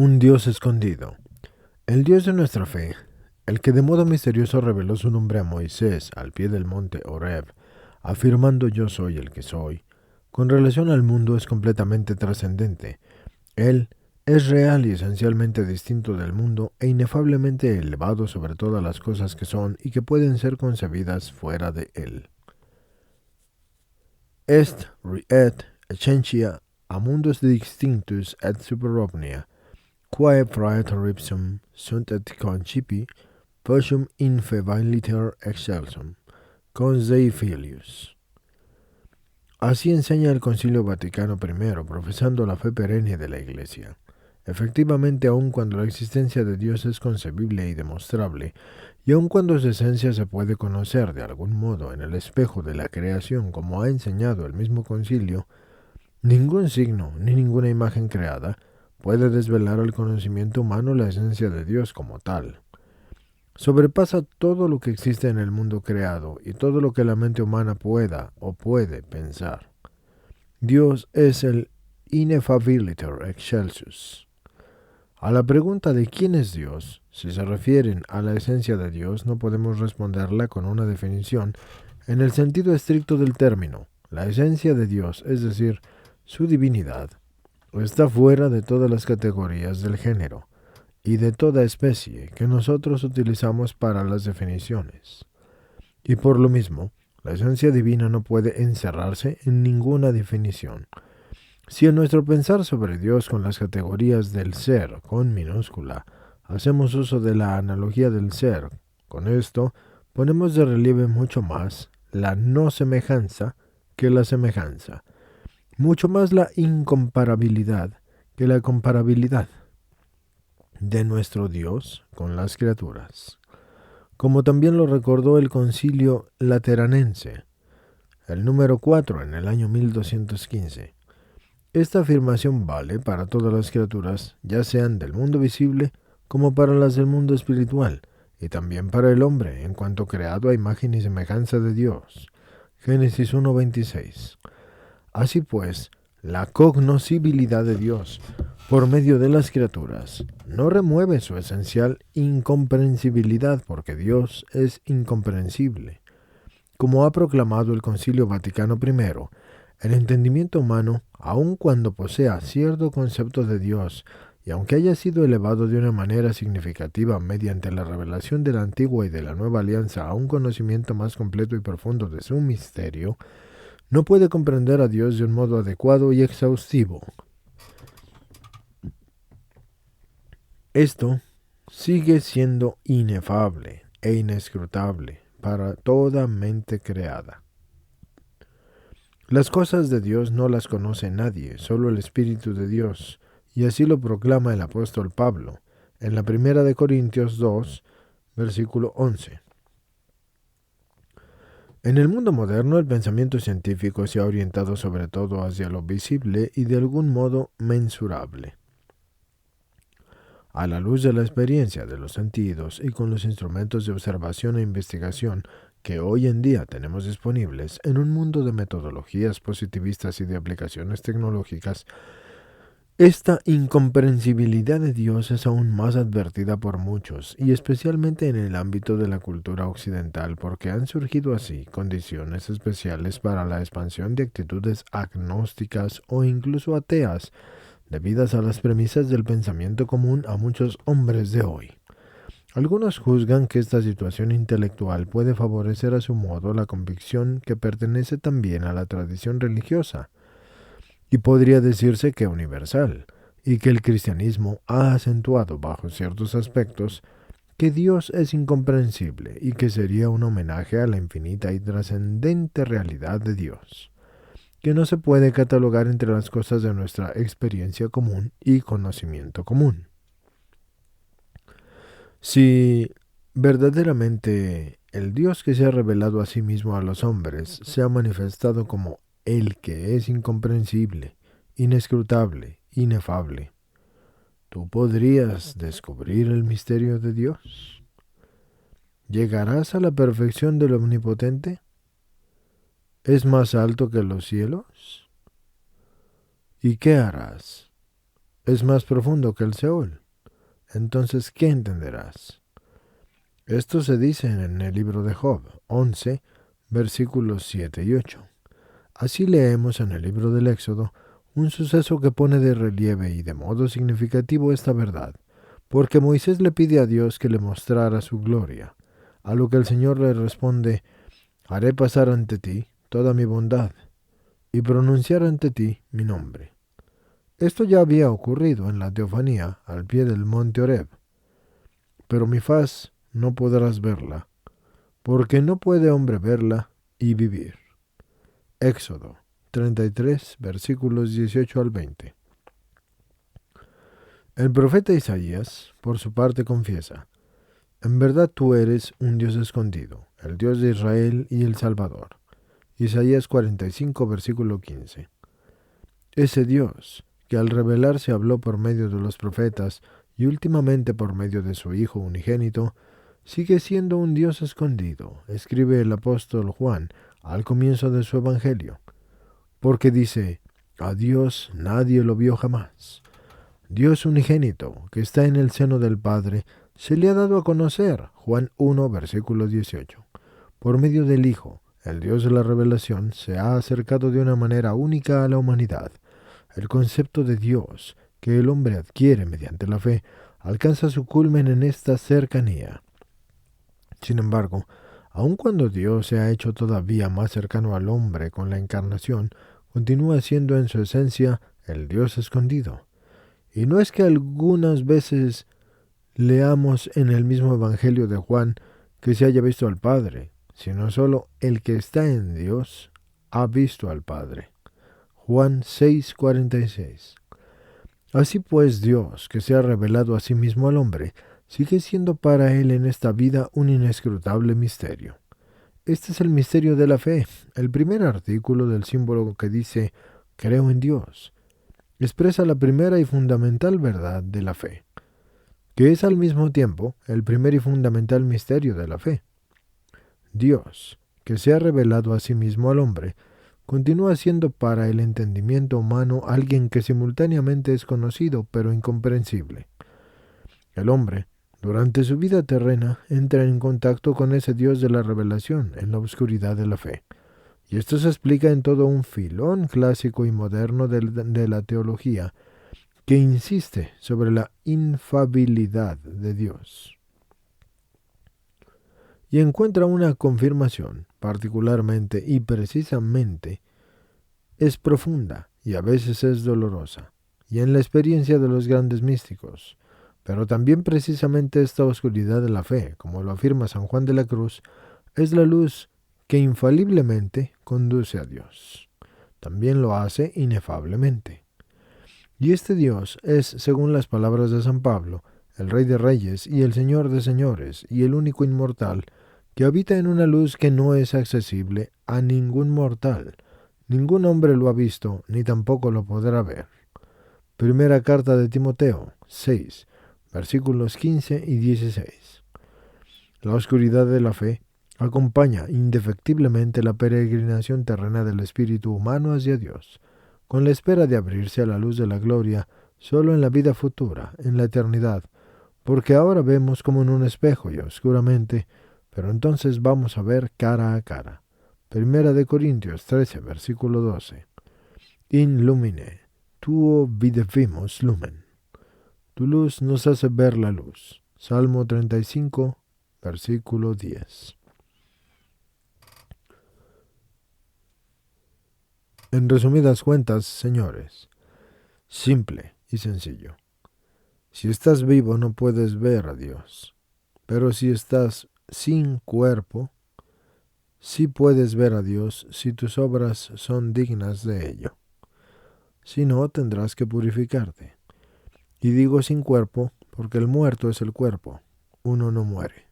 Un Dios escondido. El Dios de nuestra fe, el que de modo misterioso reveló su nombre a Moisés al pie del monte Horeb, afirmando yo soy el que soy, con relación al mundo es completamente trascendente. Él es real y esencialmente distinto del mundo e inefablemente elevado sobre todas las cosas que son y que pueden ser concebidas fuera de él. Est riet essentia a mundus distinctus et superomnia, quae praetor ipsum sunt et concipi, potium infebiliter excelsum, consei filius. Así enseña el Concilio Vaticano I, profesando la fe perenne de la Iglesia. Efectivamente, aun cuando la existencia de Dios es concebible y demostrable, y aun cuando su esencia se puede conocer de algún modo en el espejo de la creación, como ha enseñado el mismo concilio, ningún signo ni ninguna imagen creada puede desvelar al conocimiento humano la esencia de Dios como tal. Sobrepasa todo lo que existe en el mundo creado y todo lo que la mente humana pueda o puede pensar. Dios es el ineffabiliter excelsus. A la pregunta de quién es Dios, si se refieren a la esencia de Dios, no podemos responderla con una definición en el sentido estricto del término. La esencia de Dios, es decir, su divinidad, está fuera de todas las categorías del género y de toda especie que nosotros utilizamos para las definiciones. Y por lo mismo, la esencia divina no puede encerrarse en ninguna definición. Si en nuestro pensar sobre Dios con las categorías del ser, con minúscula, hacemos uso de la analogía del ser, con esto ponemos de relieve mucho más la no semejanza que la semejanza, mucho más la incomparabilidad que la comparabilidad de nuestro Dios con las criaturas, como también lo recordó el Concilio Lateranense, el número 4 en el año 1215. Esta afirmación vale para todas las criaturas, ya sean del mundo visible como para las del mundo espiritual, y también para el hombre, en cuanto creado a imagen y semejanza de Dios. Génesis 1:26. Así pues, la cognoscibilidad de Dios por medio de las criaturas no remueve su esencial incomprensibilidad, porque Dios es incomprensible. Como ha proclamado el Concilio Vaticano I, el entendimiento humano, aun cuando posea cierto concepto de Dios, y aunque haya sido elevado de una manera significativa mediante la revelación de la antigua y de la nueva alianza a un conocimiento más completo y profundo de su misterio, no puede comprender a Dios de un modo adecuado y exhaustivo. Esto sigue siendo inefable e inescrutable para toda mente creada. Las cosas de Dios no las conoce nadie, solo el Espíritu de Dios, y así lo proclama el apóstol Pablo en la primera de Corintios 2, versículo 11. En el mundo moderno, el pensamiento científico se ha orientado sobre todo hacia lo visible y de algún modo mensurable. A la luz de la experiencia de los sentidos y con los instrumentos de observación e investigación que hoy en día tenemos disponibles en un mundo de metodologías positivistas y de aplicaciones tecnológicas, esta incomprensibilidad de Dios es aún más advertida por muchos, y especialmente en el ámbito de la cultura occidental, porque han surgido así condiciones especiales para la expansión de actitudes agnósticas o incluso ateas, debidas a las premisas del pensamiento común a muchos hombres de hoy. Algunos juzgan que esta situación intelectual puede favorecer a su modo la convicción que pertenece también a la tradición religiosa, y podría decirse que universal, y que el cristianismo ha acentuado bajo ciertos aspectos que Dios es incomprensible y que sería un homenaje a la infinita y trascendente realidad de Dios, que no se puede catalogar entre las cosas de nuestra experiencia común y conocimiento común. Si verdaderamente el Dios que se ha revelado a sí mismo a los hombres se ha manifestado como el que es incomprensible, inescrutable, inefable, ¿tú podrías descubrir el misterio de Dios? ¿Llegarás a la perfección del Omnipotente? ¿Es más alto que los cielos? ¿Y qué harás? es más profundo que el Seol. Entonces, ¿qué entenderás? Esto se dice en el libro de Job 11, versículos 7 y 8. Así leemos en el libro del Éxodo un suceso que pone de relieve y de modo significativo esta verdad, porque Moisés le pide a Dios que le mostrara su gloria, a lo que el Señor le responde: haré pasar ante ti toda mi bondad, y pronunciar ante ti mi nombre. Esto ya había ocurrido en la teofanía al pie del monte Horeb, pero mi faz no podrás verla, porque no puede hombre verla y vivir. Éxodo 33, versículos 18 al 20. El profeta Isaías, por su parte, confiesa: en verdad tú eres un Dios escondido, el Dios de Israel y el Salvador. Isaías 45, versículo 15. Ese Dios, que al revelarse habló por medio de los profetas y últimamente por medio de su Hijo unigénito, sigue siendo un Dios escondido, escribe el apóstol Juan al comienzo de su Evangelio, porque dice: a Dios nadie lo vio jamás. Dios unigénito, que está en el seno del Padre, se le ha dado a conocer, Juan 1, versículo 18. Por medio del Hijo, el Dios de la revelación se ha acercado de una manera única a la humanidad. El concepto de Dios que el hombre adquiere mediante la fe alcanza su culmen en esta cercanía. Sin embargo, aun cuando Dios se ha hecho todavía más cercano al hombre con la encarnación, continúa siendo en su esencia el Dios escondido. Y no es que algunas veces leamos en el mismo Evangelio de Juan que se haya visto al Padre, sino solo el que está en Dios ha visto al Padre. Juan 6:46. Así pues, Dios, que se ha revelado a sí mismo al hombre, sigue siendo para él en esta vida un inescrutable misterio. Este es el misterio de la fe. El primer artículo del símbolo que dice creo en Dios expresa la primera y fundamental verdad de la fe, que es al mismo tiempo el primer y fundamental misterio de la fe. Dios, que se ha revelado a sí mismo al hombre, continúa siendo para el entendimiento humano alguien que simultáneamente es conocido pero incomprensible. El hombre, durante su vida terrena, entra en contacto con ese Dios de la revelación en la oscuridad de la fe. Y esto se explica en todo un filón clásico y moderno de la teología que insiste sobre la infalibilidad de Dios. Y encuentra una confirmación, particularmente y precisamente, es profunda y a veces es dolorosa, y en la experiencia de los grandes místicos. Pero también precisamente esta oscuridad de la fe, como lo afirma San Juan de la Cruz, es la luz que infaliblemente conduce a Dios. También lo hace inefablemente. Y este Dios es, según las palabras de San Pablo, el Rey de Reyes y el Señor de Señores, y el único inmortal, que habita en una luz que no es accesible a ningún mortal. Ningún hombre lo ha visto, ni tampoco lo podrá ver. Primera carta de Timoteo 6, versículos 15 y 16. La oscuridad de la fe acompaña indefectiblemente la peregrinación terrena del espíritu humano hacia Dios, con la espera de abrirse a la luz de la gloria solo en la vida futura, en la eternidad, porque ahora vemos como en un espejo y oscuramente, pero entonces vamos a ver cara a cara. Primera de Corintios 13, versículo 12. In lumine tuo videvimus lumen. Tu luz nos hace ver la luz. Salmo 35, versículo 10. En resumidas cuentas, señores, simple y sencillo. Si estás vivo no puedes ver a Dios, pero si estás sin cuerpo, sí puedes ver a Dios si tus obras son dignas de ello. Si no, tendrás que purificarte. Y digo sin cuerpo porque el muerto es el cuerpo, uno no muere.